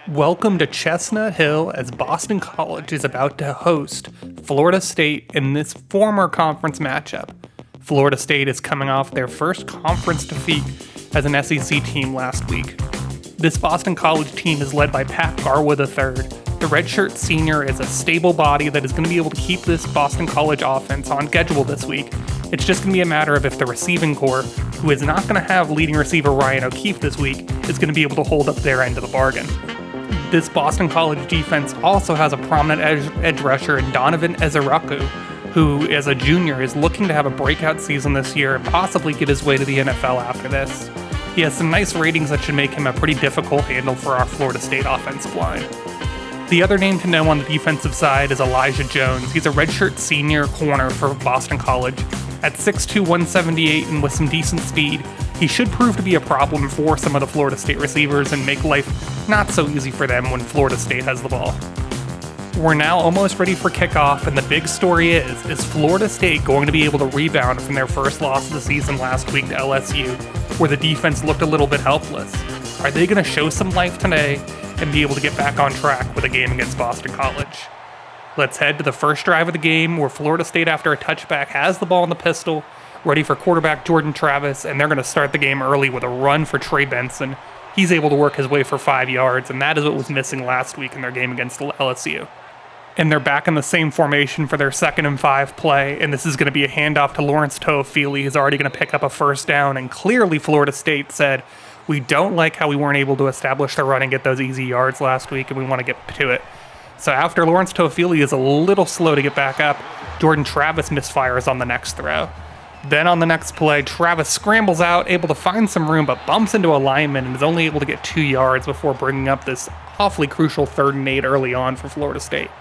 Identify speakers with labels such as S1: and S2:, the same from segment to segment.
S1: Welcome to Chestnut Hill as Boston College is about to host Florida State in this former conference matchup. Florida State is coming off their first conference defeat as an SEC team last week. This Boston College team is led by Pat Garwood III. The redshirt senior is a stable body that is going to be able to keep this Boston College offense on schedule this week. It's just going to be a matter of if the receiving corps, who is not going to have leading receiver Ryan O'Keefe this week, is going to be able to hold up their end of the bargain. This Boston College defense also has a prominent edge rusher in Donovan Ezeraku, who, as a junior, is looking to have a breakout season this year and possibly get his way to the NFL after this. He has some nice ratings that should make him a pretty difficult handle for our Florida State offensive line. The other name to know on the defensive side is Elijah Jones. He's a redshirt senior corner for Boston College. At 6'2", 178, and with some decent speed, he should prove to be a problem for some of the Florida State receivers and make life not so easy for them when Florida State has the ball. We're now almost ready for kickoff, and the big story is Florida State going to be able to rebound from their first loss of the season last week to LSU, where the defense looked a little bit helpless? Are they going to show some life today and be able to get back on track with a game against Boston College? Let's head to the first drive of the game, where Florida State, after a touchback, has the ball in the pistol, ready for quarterback Jordan Travis, and they're going to start the game early with a run for Trey Benson. He's able to work his way for 5 yards, and that is what was missing last week in their game against LSU. And they're back in the same formation for their 2nd and 5 play, and this is going to be a handoff to Lawrence Toafili. He's already going to pick up a first down, and clearly Florida State said, we don't like how we weren't able to establish the run and get those easy yards last week, and we want to get to it. So after Lawrence Toafili is a little slow to get back up, Jordan Travis misfires on the next throw. Then on the next play, Travis scrambles out, able to find some room, but bumps into a lineman and is only able to get 2 yards before bringing up this awfully crucial 3rd and 8 early on for Florida State.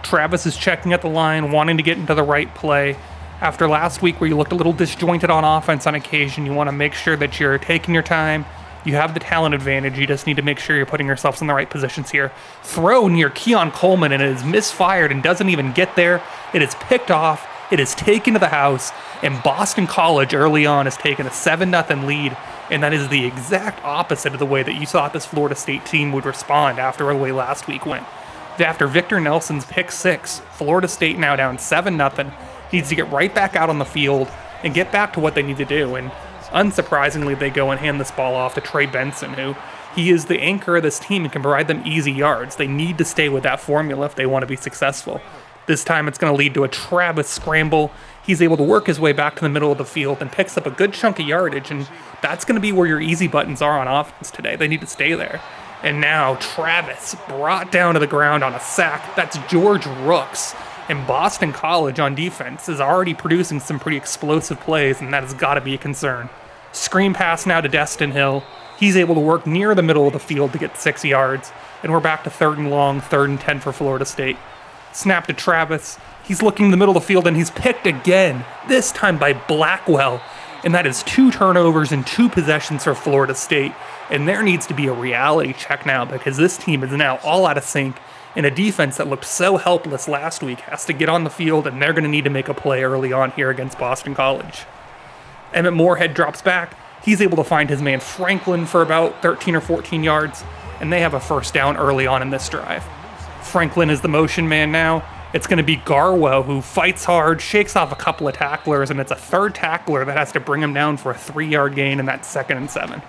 S1: Travis is checking at the line, wanting to get into the right play. After last week where you looked a little disjointed on offense on occasion, you want to make sure that you're taking your time. You have the talent advantage. You just need to make sure you're putting yourselves in the right positions here. Throw near Keon Coleman, and it is misfired and doesn't even get there. It is picked off. It is taken to the house, and Boston College early on has taken a 7-0 lead, and that is the exact opposite of the way that you thought this Florida State team would respond after the way last week went. After Victor Nelson's pick 6, Florida State now down 7-0, needs to get right back out on the field and get back to what they need to do, and unsurprisingly, they go and hand this ball off to Trey Benson, who he is the anchor of this team and can provide them easy yards. They need to stay with that formula if they want to be successful. This time it's going to lead to a Travis scramble. He's able to work his way back to the middle of the field and picks up a good chunk of yardage, and that's going to be where your easy buttons are on offense today. They need to stay there. And now Travis brought down to the ground on a sack. That's George Rooks. And Boston College on defense is already producing some pretty explosive plays, and that has got to be a concern. Screen pass now to Destin Hill. He's able to work near the middle of the field to get 6 yards, and we're back to 3rd and long, 3rd and 10 for Florida State. Snap to Travis. He's looking in the middle of the field, and he's picked again, this time by Blackwell. And that is 2 turnovers and 2 possessions for Florida State. And there needs to be a reality check now, because this team is now all out of sync. And a defense that looked so helpless last week has to get on the field, and they're going to need to make a play early on here against Boston College. Emmett Moorhead drops back. He's able to find his man Franklin for about 13 or 14 yards, and they have a first down early on in this drive. Franklin is the motion man now. It's going to be Garwo, who fights hard, shakes off a couple of tacklers, and it's a 3rd tackler that has to bring him down for a 3-yard gain in that 2nd and 7.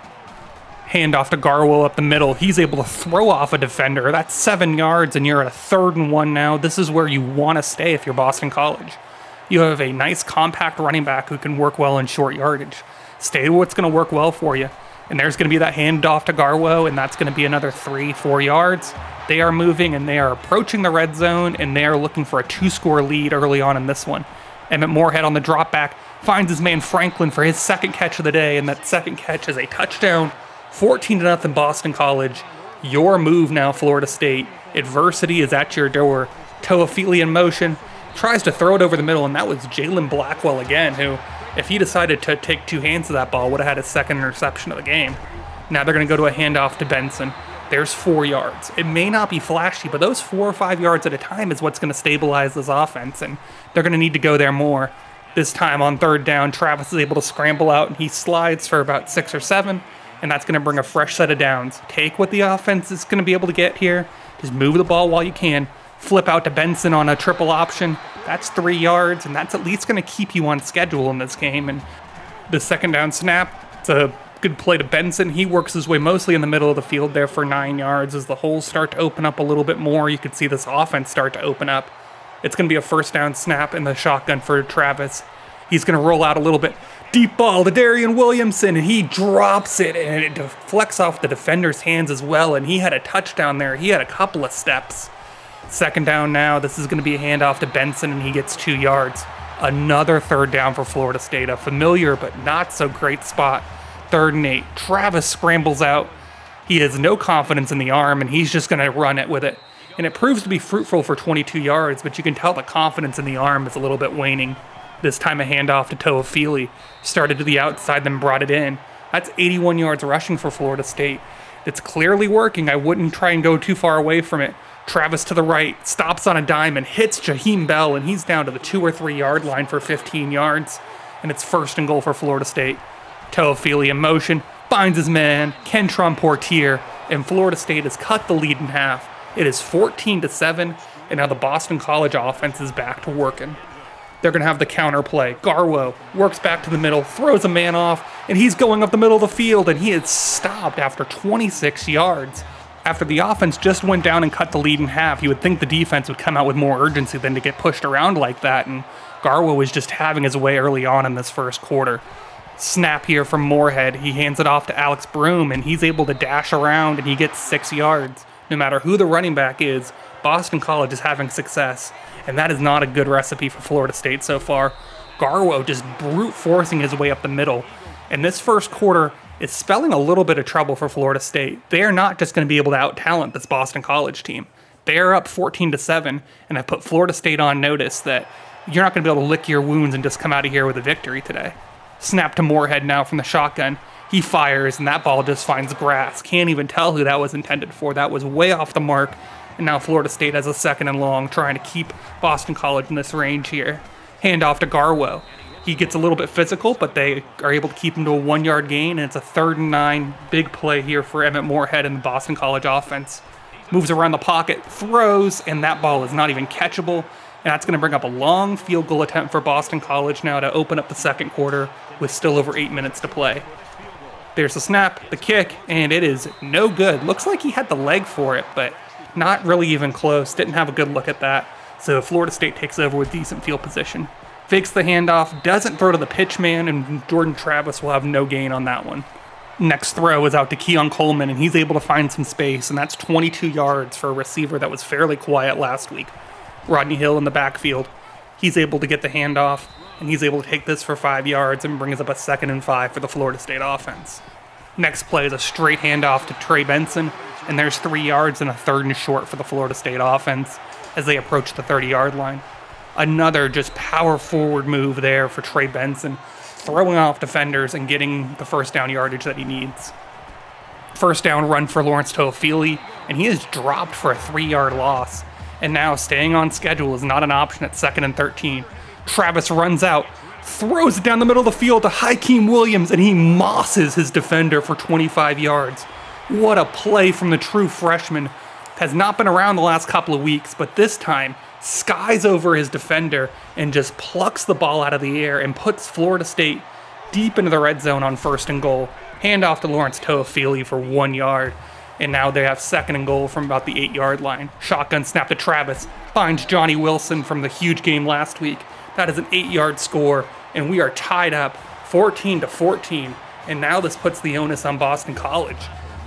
S1: Handoff to Garwo up the middle. He's able to throw off a defender. That's 7 yards, and you're at a 3rd and 1 now. This is where you want to stay if you're Boston College. You have a nice compact running back who can work well in short yardage. Stay what's going to work well for you. And there's going to be that handoff to Garwo, and that's going to be another 3-4 yards. They are moving, and they are approaching the red zone, and they are looking for a 2-score lead early on in this one. Emmett Moorhead on the drop back finds his man Franklin for his 2nd catch of the day, and that 2nd catch is a touchdown. 14-0 Boston College. Your move now, Florida State. Adversity is at your door. Toafili in motion. Tries to throw it over the middle, and that was Jalen Blackwell again, who, if he decided to take 2 hands to that ball, would have had his 2nd interception of the game. Now they're going to go to a handoff to Benson. There's 4 yards. It may not be flashy, but those 4 or 5 yards at a time is what's going to stabilize this offense, and they're going to need to go there more. This time on 3rd down, Travis is able to scramble out, and he slides for about 6 or 7, and that's going to bring a fresh set of downs. Take what the offense is going to be able to get here. Just move the ball while you can. Flip out to Benson on a triple option. That's 3 yards, and that's at least going to keep you on schedule in this game. And the second down snap, it's a good play to Benson. He works his way mostly in the middle of the field there for 9 yards. As the holes start to open up a little bit more, you can see this offense start to open up. It's going to be a first down snap in the shotgun for Travis. He's going to roll out a little bit. Deep ball to Darian Williamson, and he drops it, and it deflects off the defender's hands as well, and he had a touchdown there. He had a couple of steps. Second down now. This is going to be a handoff to Benson, and he gets 2 yards. Another third down for Florida State. A familiar but not so great spot. 3rd and 8. Travis scrambles out. He has no confidence in the arm, and he's just going to run it with it. And it proves to be fruitful for 22 yards, but you can tell the confidence in the arm is a little bit waning. This time a handoff to Toafili. Started to the outside, then brought it in. That's 81 yards rushing for Florida State. It's clearly working. I wouldn't try and go too far away from it. Travis to the right, stops on a dime and hits Jaheim Bell, and he's down to the 2 or 3 yard line for 15 yards. And it's 1st and goal for Florida State. Toafili in motion, finds his man, Kentron Portier, and Florida State has cut the lead in half. It is 14-7, and now the Boston College offense is back to working. They're going to have the counter play. Garwo works back to the middle, throws a man off, and he's going up the middle of the field, and he is stopped after 26 yards. After the offense just went down and cut the lead in half, you would think the defense would come out with more urgency than to get pushed around like that, and Garwo was just having his way early on in this first quarter. Snap here from Moorhead. He hands it off to Alex Broom, and he's able to dash around, and he gets 6 yards. No matter who the running back is, Boston College is having success, and that is not a good recipe for Florida State so far. Garwo just brute forcing his way up the middle, and this first quarter is spelling a little bit of trouble for Florida State. They are not just going to be able to out-talent this Boston College team. They are up 14-7, and have put Florida State on notice that you're not going to be able to lick your wounds and just come out of here with a victory today. Snap to Moorhead now from the shotgun. He fires, and that ball just finds grass. Can't even tell who that was intended for. That was way off the mark. And now Florida State has a 2nd and long, trying to keep Boston College in this range here. Handoff to Garwo. He gets a little bit physical, but they are able to keep him to a 1 yard gain, and it's a 3rd and 9. Big play here for Emmett Moorhead and the Boston College offense. Moves around the pocket, throws, and that ball is not even catchable. And that's going to bring up a long field goal attempt for Boston College now to open up the second quarter with still over 8 minutes to play. There's the snap, the kick, and it is no good. Looks like he had the leg for it, but not really even close. Didn't have a good look at that. So Florida State takes over with decent field position. Fakes the handoff, doesn't throw to the pitch man, and Jordan Travis will have no gain on that one. Next throw is out to Keon Coleman, and he's able to find some space, and that's 22 yards for a receiver that was fairly quiet last week. Rodney Hill in the backfield. He's able to get the handoff, and he's able to take this for 5 yards and brings up a 2nd and 5 for the Florida State offense. Next play is a straight handoff to Trey Benson, and there's 3 yards and a 3rd and short for the Florida State offense as they approach the 30-yard line. Another just power forward move there for Trey Benson, throwing off defenders and getting the first down yardage that he needs. First down run for Lawrence Toafili, and he is dropped for a 3-yard loss. And now staying on schedule is not an option at 2nd and 13. Travis runs out, throws it down the middle of the field to Hakeem Williams, and he mosses his defender for 25 yards. What a play from the true freshman. Has not been around the last couple of weeks, but this time skies over his defender and just plucks the ball out of the air and puts Florida State deep into the red zone on 1st and goal. Handoff to Lawrence Toafili for 1 yard. And now they have 2nd and goal from about the 8-yard line. Shotgun snap to Travis. Finds Johnny Wilson from the huge game last week. That is an 8-yard score, and we are tied up 14-14. And now this puts the onus on Boston College.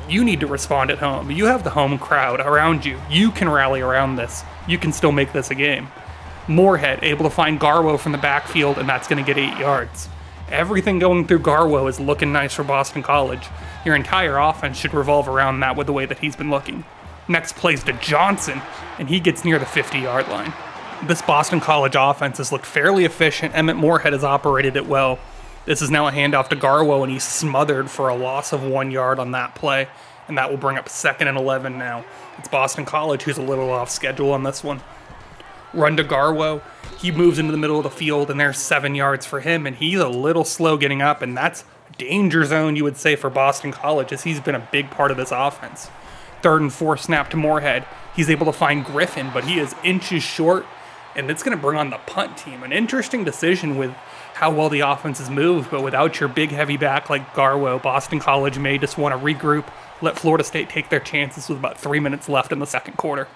S1: You need to respond at home. You have the home crowd around you. You can rally around this. You can still make this a game. Moorhead able to find Garwo from the backfield, and that's going to get 8 yards. Everything going through Garwo is looking nice for Boston College. Your entire offense should revolve around that with the way that he's been looking. Next plays to Johnson, and he gets near the 50-yard line. This Boston College offense has looked fairly efficient. Emmett Moorhead has operated it well. This is now a handoff to Garwo, and he's smothered for a loss of 1 yard on that play, and that will bring up 2nd and 11 now. It's Boston College who's a little off schedule on this one. Run to Garwo. He moves into the middle of the field, and there's 7 yards for him, and he's a little slow getting up, and that's a danger zone, you would say, for Boston College, as he's been a big part of this offense. 3rd and 4 snap to Moorhead. He's able to find Griffin, but he is inches short, and it's going to bring on the punt team. An interesting decision with how well the offense has moved, but without your big heavy back like Garwo, Boston College may just want to regroup, let Florida State take their chances with about 3 minutes left in the second quarter.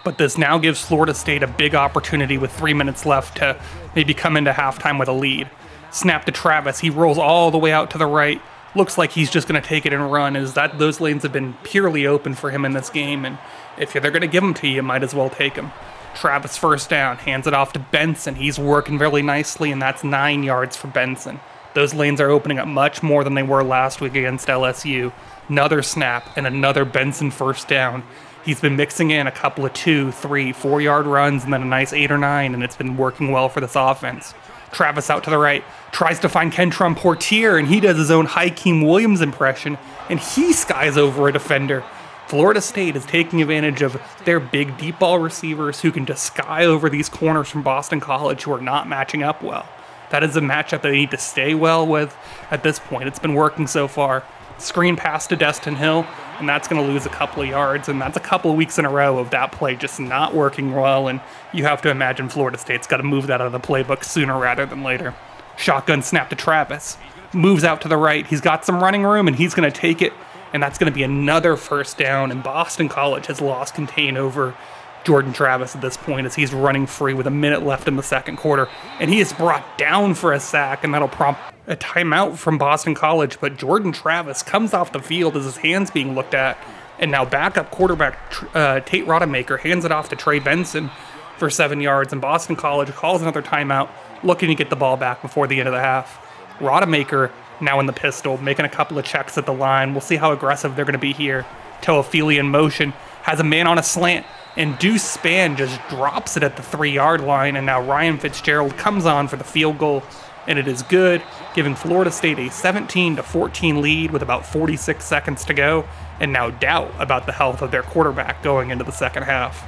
S1: But this now gives Florida State a big opportunity with 3 minutes left to maybe come into halftime with a lead. Snap to Travis. He rolls all the way out to the right. Looks like he's just going to take it and run, as that those lanes have been purely open for him in this game, and if they're going to give them to you, might as well take them. Travis first down, hands it off to Benson. He's working really nicely, and that's 9 yards for Benson. Those lanes are opening up much more than they were last week against LSU. Another snap and another Benson first down. He's been mixing in a couple of 2, 3, 4-yard runs and then a nice 8 or 9, and it's been working well for this offense. Travis out to the right, tries to find Kentron Portier, and he does his own Hakeem Williams impression, and he skies over a defender. Florida State is taking advantage of their big deep ball receivers who can just sky over these corners from Boston College who are not matching up well. That is a matchup they need to stay well with at this point. It's been working so far. Screen pass to Destin Hill, and that's going to lose a couple of yards, and that's a couple of weeks in a row of that play just not working well, and you have to imagine Florida State's got to move that out of the playbook sooner rather than later. Shotgun snap to Travis. Moves out to the right. He's got some running room, and he's going to take it, and that's going to be another first down, and Boston College has lost contain over Jordan Travis at this point as he's running free with a minute left in the second quarter, and he is brought down for a sack, and that'll prompt a timeout from Boston College, but Jordan Travis comes off the field as his hand's being looked at, and now backup quarterback Tate Rodemaker hands it off to Trey Benson for 7 yards, and Boston College calls another timeout, looking to get the ball back before the end of the half. Rodemaker now in the pistol, making a couple of checks at the line. We'll see how aggressive they're going to be here. Toafili in motion, has a man on a slant, and Deuce Spann just drops it at the 3-yard line, and now Ryan Fitzgerald comes on for the field goal, and it is good, giving Florida State a 17-14 lead with about 46 seconds to go, and now doubt about the health of their quarterback going into the second half.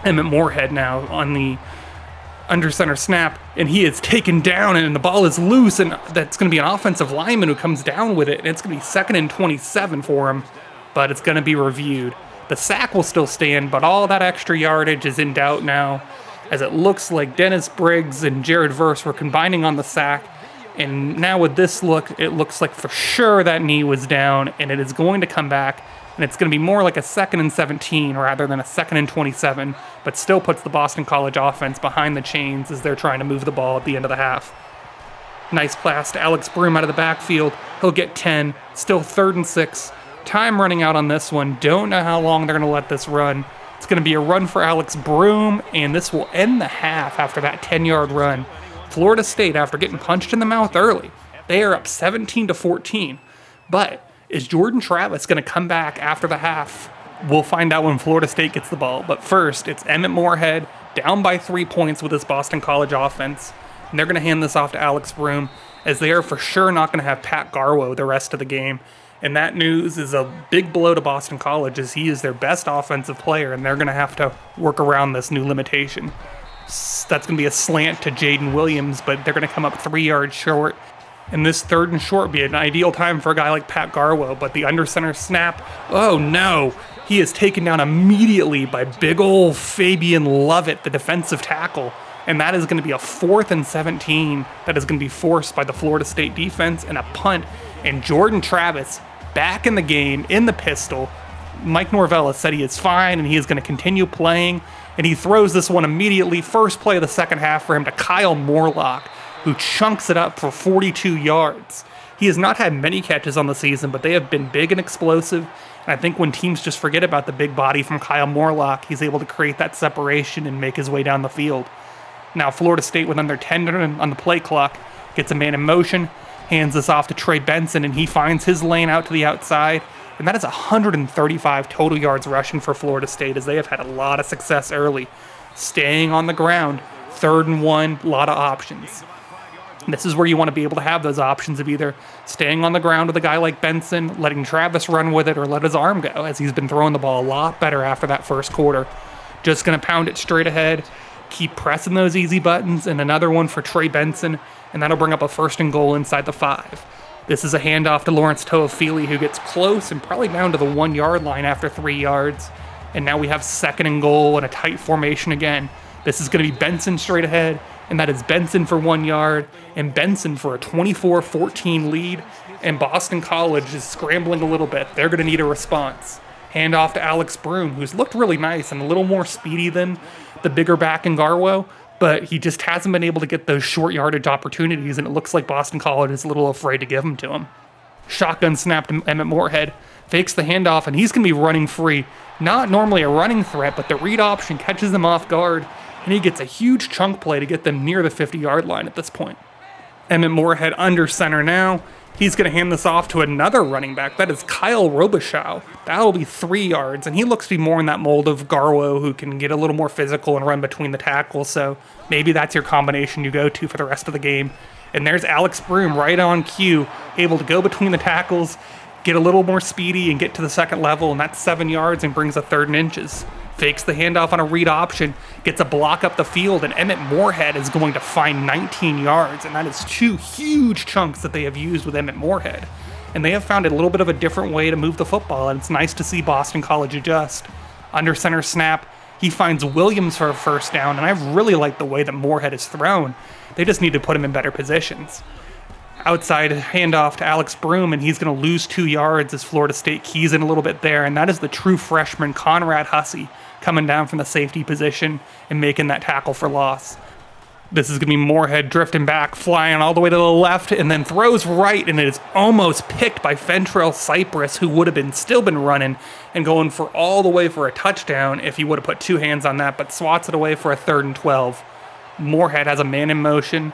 S1: Emmett Moorhead now on the under center snap, and he is taken down, and the ball is loose, and that's going to be an offensive lineman who comes down with it, and it's going to be 2nd and 27 for him, but it's going to be reviewed. The sack will still stand, but all that extra yardage is in doubt now, as it looks like Dennis Briggs and Jared Verse were combining on the sack, and now with this look, it looks like for sure that knee was down, and it is going to come back, and it's going to be more like a 2nd and 17 rather than a 2nd and 27, but still puts the Boston College offense behind the chains as they're trying to move the ball at the end of the half. Nice pass to Alex Broom out of the backfield. He'll get 10, still 3rd and 6. Time running out on this one. Don't know how long they're going to let this run. It's going to be a run for Alex Broom, and this will end the half after that 10-yard run. Florida State, after getting punched in the mouth early, they are up 17-14, but is Jordan Travis going to come back after the half? We'll find out when Florida State gets the ball. But first, it's Emmett Moorhead down by 3 points with this Boston College offense. And they're going to hand this off to Alex Broom, as they are for sure not going to have Pat Garwo the rest of the game. And that news is a big blow to Boston College, as he is their best offensive player, and they're going to have to work around this new limitation. That's going to be a slant to Jaden Williams, but they're going to come up 3 yards short. And this 3rd and short would be an ideal time for a guy like Pat Garwo, but the under center snap, oh no, he is taken down immediately by big ol' Fabian Lovett, the defensive tackle, and that is going to be a 4th and 17 that is going to be forced by the Florida State defense, and a punt, and Jordan Travis back in the game, in the pistol. Mike Norvell said he is fine, and he is going to continue playing, and he throws this one immediately, first play of the second half for him, to Kyle Morlock, who chunks it up for 42 yards. He has not had many catches on the season, but they have been big and explosive. And I think when teams just forget about the big body from Kyle Morlock, he's able to create that separation and make his way down the field. Now Florida State, with under 10 on the play clock, gets a man in motion, hands this off to Trey Benson, and he finds his lane out to the outside. And that is 135 total yards rushing for Florida State, as they have had a lot of success early. Staying on the ground, 3rd and 1, a lot of options. This is where you want to be able to have those options of either staying on the ground with a guy like Benson, letting Travis run with it, or let his arm go, as he's been throwing the ball a lot better after that first quarter. Just going to pound it straight ahead. keep pressing those easy buttons, and another one for Trey Benson, and that'll bring up a 1st and goal inside the 5. This is a handoff to Lawrence Toafili, who gets close and probably down to the 1-yard line after 3 yards. And now we have 2nd and goal and a tight formation again. This is going to be Benson straight ahead, and that is Benson for 1 yard, and Benson for a 24-14 lead. And Boston College is scrambling a little bit. They're going to need a response. Handoff to Alex Broom, who's looked really nice and a little more speedy than the bigger back in Garwo, but he just hasn't been able to get those short yardage opportunities, and it looks like Boston College is a little afraid to give them to him. Shotgun snap to Emmett Moorhead, fakes the handoff, and he's going to be running free. Not normally a running threat, but the read option catches him off guard, and he gets a huge chunk play to get them near the 50-yard line at this point. Emmett Moorhead under center now. He's going to hand this off to another running back. That is Kyle Robichaux. That'll be 3 yards, and he looks to be more in that mold of Garwo, who can get a little more physical and run between the tackles, so maybe that's your combination you go to for the rest of the game. And there's Alex Broom right on cue, able to go between the tackles, get a little more speedy, and get to the 2nd level, and that's 7 yards and brings a 3rd and inches. Fakes the handoff on a read option, gets a block up the field, and Emmett Moorhead is going to find 19 yards, and that is 2 huge chunks that they have used with Emmett Moorhead. And they have found a little bit of a different way to move the football, and it's nice to see Boston College adjust. Under center snap, he finds Williams for a 1st down, and I really like the way that Moorhead is thrown. They just need to put him in better positions. Outside handoff to Alex Broom, and he's going to lose 2 yards as Florida State keys in a little bit there, and that is the true freshman Conrad Hussey coming down from the safety position and making that tackle for loss. This is going to be Moorhead drifting back, flying all the way to the left, and then throws right, and it is almost picked by Fentrell Cypress, who would have still been running and going for all the way for a touchdown if he would have put 2 hands on that, but swats it away for a 3rd and 12. Moorhead has a man in motion.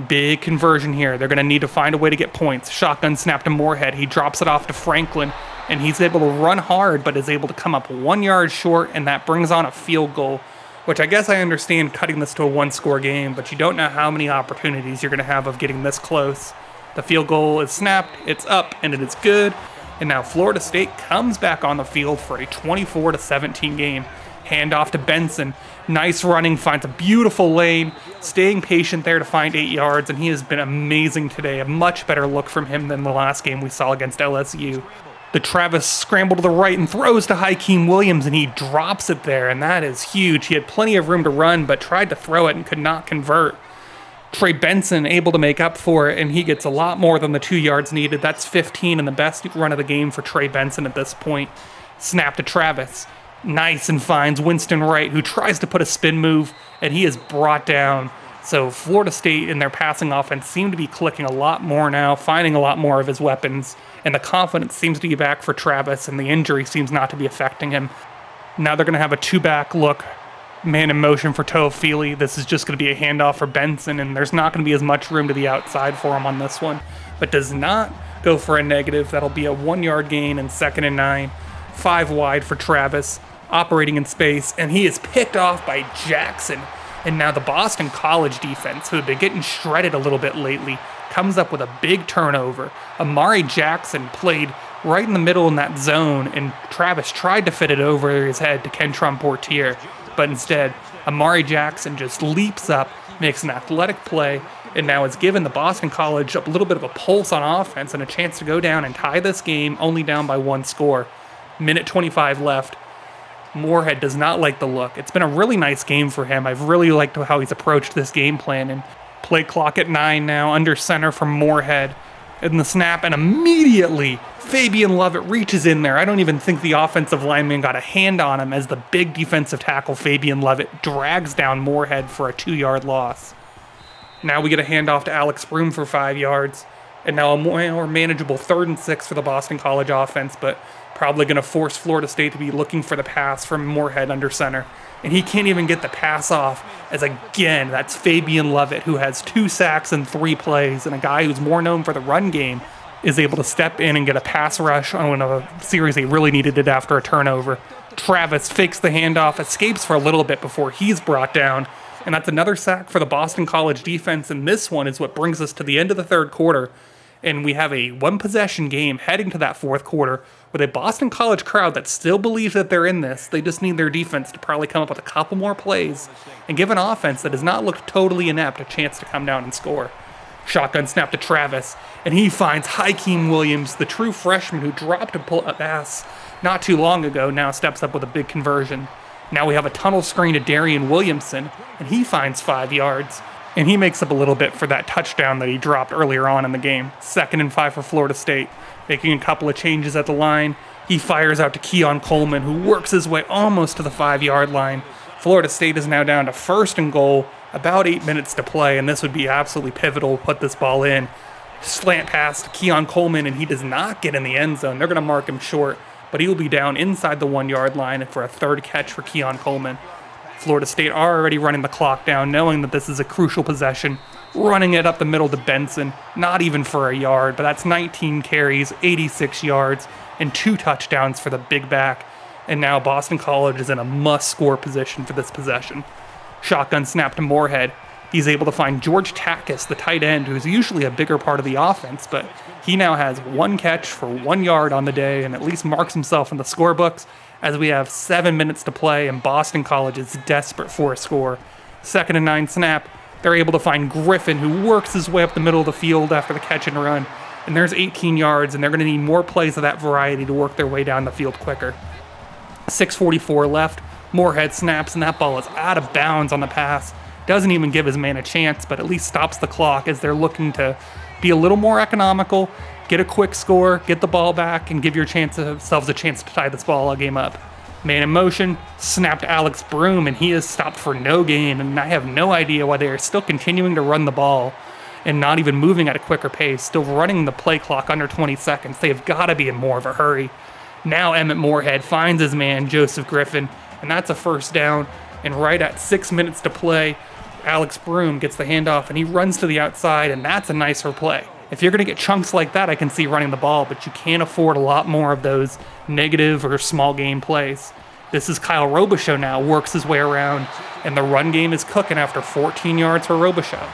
S1: Big conversion here. They're going to need to find a way to get points. Shotgun snap to Moorhead. He drops it off to Franklin, and he's able to run hard, but is able to come up 1 yard short, and that brings on a field goal, which I guess I understand cutting this to a 1-score game, but you don't know how many opportunities you're going to have of getting this close. The field goal is snapped, it's up, and it is good, and now Florida State comes back on the field for a 24-17 game. Handoff to Benson. Nice running, finds a beautiful lane, staying patient there to find 8 yards, and he has been amazing today. A much better look from him than the last game we saw against LSU. The Travis scramble to the right and throws to Hakeem Williams, and he drops it there, and that is huge. He had plenty of room to run, but tried to throw it and could not convert. Trey Benson able to make up for it, and he gets a lot more than the 2 yards needed. That's 15 and the best run of the game for Trey Benson at this point. Snap to Travis. Nice, and finds Winston Wright, who tries to put a spin move, and he is brought down. So Florida State in their passing offense seem to be clicking a lot more now, finding a lot more of his weapons, and the confidence seems to be back for Travis, and the injury seems not to be affecting him. Now they're going to have a 2-back look, man in motion for Toafili. This is just going to be a handoff for Benson, and there's not going to be as much room to the outside for him on this one, but does not go for a negative. That'll be a 1-yard gain and 2nd and 9. 5 wide for Travis, operating in space, and he is picked off by Jackson. And now the Boston College defense, who have been getting shredded a little bit lately, comes up with a big turnover. Amari Jackson played right in the middle in that zone, and Travis tried to fit it over his head to Kentron Portier, but instead, Amari Jackson just leaps up, makes an athletic play, and now has given the Boston College a little bit of a pulse on offense and a chance to go down and tie this game, only down by 1 score. Minute 25 left. Moorhead does not like the look. It's been a really nice game for him. I've really liked how he's approached this game plan. And play clock at 9 now, under center from Moorhead. In the snap, and immediately Fabian Lovett reaches in there. I don't even think the offensive lineman got a hand on him as the big defensive tackle Fabian Lovett drags down Moorhead for a 2-yard loss. Now we get a handoff to Alex Broom for 5 yards. And now a more manageable 3rd and 6 for the Boston College offense, but probably going to force Florida State to be looking for the pass from Moorhead under center. And he can't even get the pass off, as again, that's Fabian Lovett, who has 2 sacks in 3 plays, and a guy who's more known for the run game is able to step in and get a pass rush on a series they really needed it after a turnover. Travis fakes the handoff, escapes for a little bit before he's brought down, and that's another sack for the Boston College defense, and this one is what brings us to the end of the 3rd quarter. And we have a one-possession game heading to that fourth quarter with a Boston College crowd that still believes that they're in this. They just need their defense to probably come up with a couple more plays and give an offense that has not looked totally inept a chance to come down and score. Shotgun snap to Travis, and he finds Hakeem Williams, the true freshman who dropped a pass not too long ago, now steps up with a big conversion. Now we have a tunnel screen to Darian Williamson, and he finds 5 yards. And he makes up a little bit for that touchdown that he dropped earlier on in the game. 2nd and 5 for Florida State. Making a couple of changes at the line. He fires out to Keon Coleman, who works his way almost to the 5-yard line. Florida State is now down to 1st and goal, about 8 minutes to play, and this would be absolutely pivotal to put this ball in. Slant pass to Keon Coleman, and he does not get in the end zone. They're going to mark him short, but he will be down inside the 1-yard line for a 3rd catch for Keon Coleman. Florida State already running the clock down, knowing that this is a crucial possession, running it up the middle to Benson, not even for a yard, but that's 19 carries, 86 yards, and 2 touchdowns for the big back. And now Boston College is in a must-score position for this possession. Shotgun snap to Moorhead. He's able to find George Takis, the tight end, who's usually a bigger part of the offense, but he now has 1 catch for 1 yard on the day and at least marks himself in the scorebooks as we have 7 minutes to play and Boston College is desperate for a score. 2nd and 9 snap. They're able to find Griffin, who works his way up the middle of the field after the catch and run, and there's 18 yards, and they're going to need more plays of that variety to work their way down the field quicker. 6:44 left. Moorhead snaps, and that ball is out of bounds on the pass. Doesn't even give his man a chance, but at least stops the clock as they're looking to be a little more economical, get a quick score, get the ball back, and give yourselves a chance to tie this ball game up. Man in motion, snapped Alex Broom, and he is stopped for no gain, and I have no idea why they are still continuing to run the ball and not even moving at a quicker pace, still running the play clock under 20 seconds. They have got to be in more of a hurry. Now Emmett Moorhead finds his man, Joseph Griffin, and that's a 1st down, and right at 6 minutes to play, Alex Broom gets the handoff, and he runs to the outside, and that's a nicer play. If you're going to get chunks like that, I can see running the ball, but you can't afford a lot more of those negative or small game plays. This is Kyle Robichaux now, works his way around, and the run game is cooking after 14 yards for Robichaux.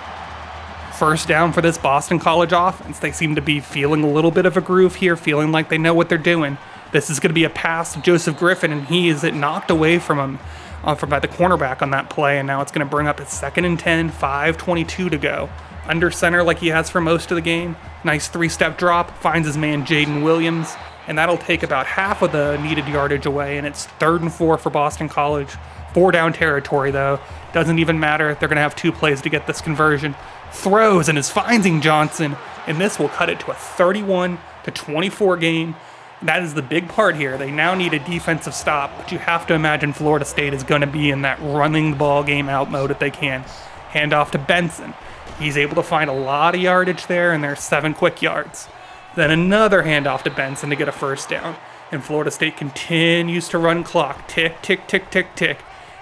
S1: 1st down for this Boston College offense. They seem to be feeling a little bit of a groove here, feeling like they know what they're doing. This is going to be a pass to Joseph Griffin, and he is knocked away from him by the cornerback on that play, and now it's going to bring up his 2nd and 10, 5:22 to go. Under center like he has for most of the game. Nice 3-step drop, finds his man Jaden Williams, and that'll take about half of the needed yardage away, and it's 3rd and 4 for Boston College. 4-down territory though. Doesn't even matter. They're going to have 2 plays to get this conversion. Throws and is finding Johnson, and this will cut it to a 31-24 game. That is the big part here. They now need a defensive stop, but you have to imagine Florida State is going to be in that running the ball game out mode if they can. Hand off to Benson. He's able to find a lot of yardage there, and there's 7 quick yards. Then another handoff to Benson to get a 1st down. And Florida State continues to run clock. Tick, tick, tick, tick, tick.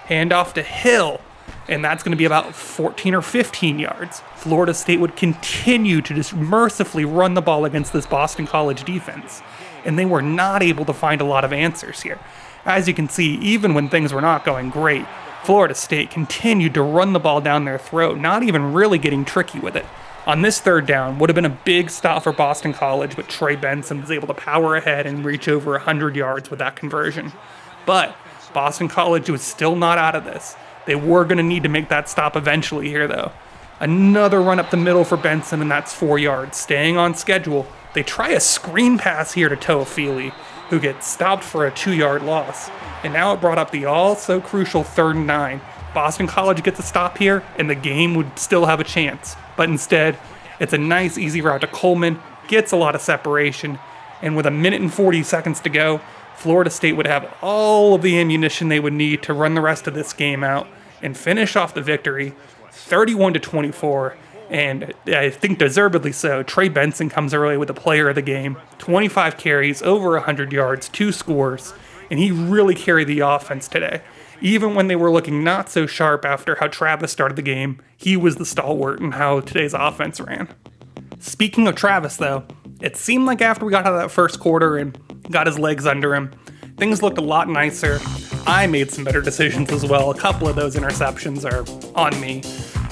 S1: Handoff to Hill. And that's going to be about 14 or 15 yards. Florida State would continue to just mercifully run the ball against this Boston College defense. And they were not able to find a lot of answers here. As you can see, even when things were not going great, Florida State continued to run the ball down their throat, not even really getting tricky with it. On this 3rd down, would have been a big stop for Boston College, but Trey Benson was able to power ahead and reach over 100 yards with that conversion. But Boston College was still not out of this. They were going to need to make that stop eventually here, though. Another run up the middle for Benson, and that's 4 yards. Staying on schedule, they try a screen pass here to Toafili, who gets stopped for a 2-yard loss. And now it brought up the all-so-crucial 3rd and 9. Boston College gets a stop here, and the game would still have a chance. But instead, it's a nice, easy route to Coleman, gets a lot of separation, and with 1 minute and 40 seconds to go, Florida State would have all of the ammunition they would need to run the rest of this game out and finish off the victory, 31-24. And I think deservedly so. Trey Benson comes away with the player of the game. 25 carries, over 100 yards, 2 scores, and he really carried the offense today. Even when they were looking not so sharp after how Travis started the game, he was the stalwart in how today's offense ran. Speaking of Travis, though, it seemed like after we got out of that first quarter and got his legs under him, things looked a lot nicer. I made some better decisions as well. A couple of those interceptions are on me.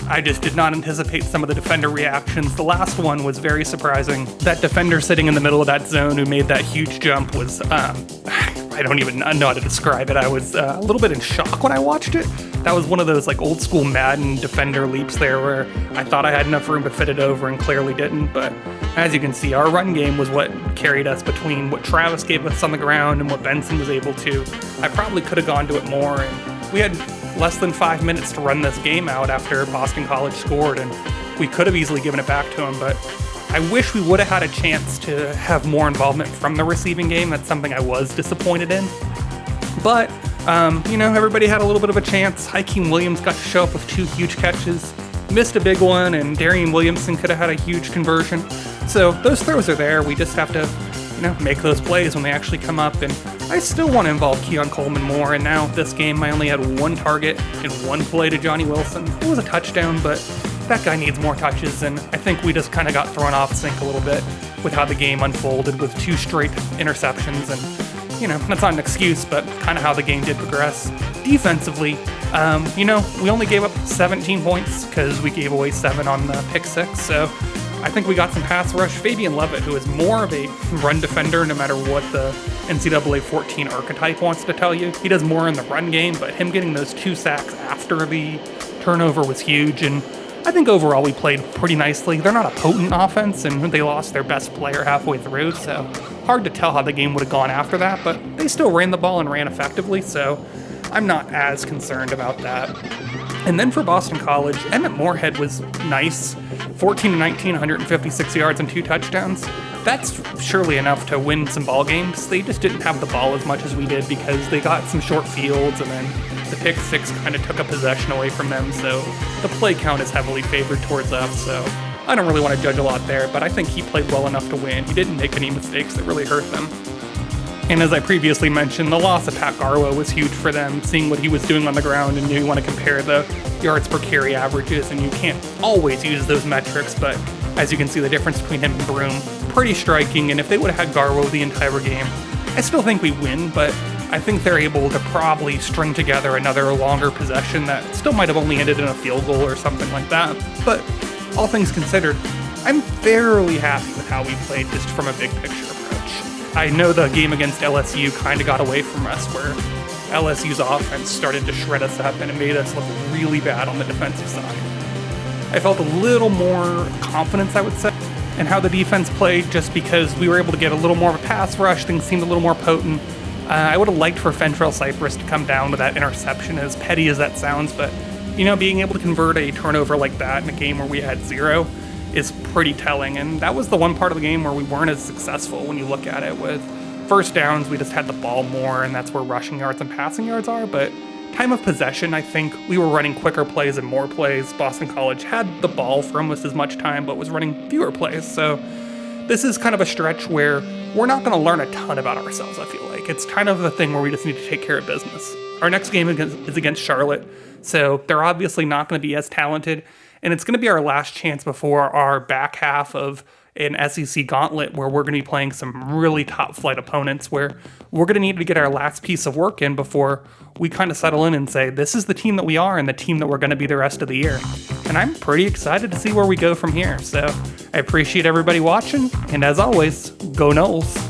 S1: I just did not anticipate some of the defender reactions. The last one was very surprising. That defender sitting in the middle of that zone who made that huge jump was, I don't even know how to describe it. I was a little bit in shock when I watched it. That was one of those like old school Madden defender leaps there where I thought I had enough room to fit it over and clearly didn't. But as you can see, our run game was what carried us between what Travis gave us on the ground and what Benson was able to. I probably could have gone to it more, and we had less than 5 minutes to run this game out after Boston College scored, and we could have easily given it back to them, but I wish we would have had a chance to have more involvement from the receiving game. That's something I was disappointed in. But, everybody had a little bit of a chance. Hakeem Williams got to show up with 2 huge catches, missed a big one, and Darian Williamson could have had a huge conversion. So those throws are there. We just have to, make those plays when they actually come up. And I still want to involve Keon Coleman more. And now this game, I only had 1 target and 1 play to Johnny Wilson. It was a touchdown, but that guy needs more touches. And I think we just kind of got thrown off sync a little bit with how the game unfolded with 2 straight interceptions. And, that's not an excuse, but kind of how the game did progress. Defensively, we only gave up 17 points because we gave away 7 on the pick 6. So I think we got some pass rush. Fabian Levitt, who is more of a run defender no matter what the NCAA 14 archetype wants to tell you. He does more in the run game, but him getting those 2 sacks after the turnover was huge. And I think overall we played pretty nicely. They're not a potent offense, and they lost their best player halfway through, so hard to tell how the game would have gone after that, but they still ran the ball and ran effectively, so I'm not as concerned about that. And then for Boston College, Emmett Moorhead was nice. 14-19, 156 yards and 2 touchdowns. That's surely enough to win some ball games. They just didn't have the ball as much as we did because they got some short fields, and then the pick 6 kind of took a possession away from them, so the play count is heavily favored towards us, so I don't really want to judge a lot there, but I think he played well enough to win. He didn't make any mistakes that really hurt them. And as I previously mentioned, the loss of Pat Garwo was huge for them, seeing what he was doing on the ground, and you want to compare the yards per carry averages, and you can't always use those metrics, but as you can see, the difference between him and Broom, pretty striking, and if they would have had Garwo the entire game, I still think we win, but I think they're able to probably string together another longer possession that still might have only ended in a field goal or something like that. But all things considered, I'm fairly happy with how we played just from a big picture approach. I know the game against LSU kind of got away from us, where LSU's offense started to shred us up and it made us look really bad on the defensive side. I felt a little more confidence, I would say, in how the defense played, just because we were able to get a little more of a pass rush. Things seemed a little more potent. I would have liked for Fentrell Cypress to come down with that interception, as petty as that sounds, but, being able to convert a turnover like that in a game where we had 0 is pretty telling, and that was the one part of the game where we weren't as successful when you look at it. With first downs, we just had the ball more, and that's where rushing yards and passing yards are, but time of possession, I think we were running quicker plays and more plays. Boston College had the ball for almost as much time, but was running fewer plays, so this is kind of a stretch where we're not going to learn a ton about ourselves, I feel like. It's kind of a thing where we just need to take care of business. Our next game is against Charlotte, so they're obviously not going to be as talented, and it's going to be our last chance before our back half of an SEC gauntlet where we're going to be playing some really top-flight opponents, where we're going to need to get our last piece of work in before we kind of settle in and say, this is the team that we are and the team that we're going to be the rest of the year. And I'm pretty excited to see where we go from here. So I appreciate everybody watching, and as always, go Noles.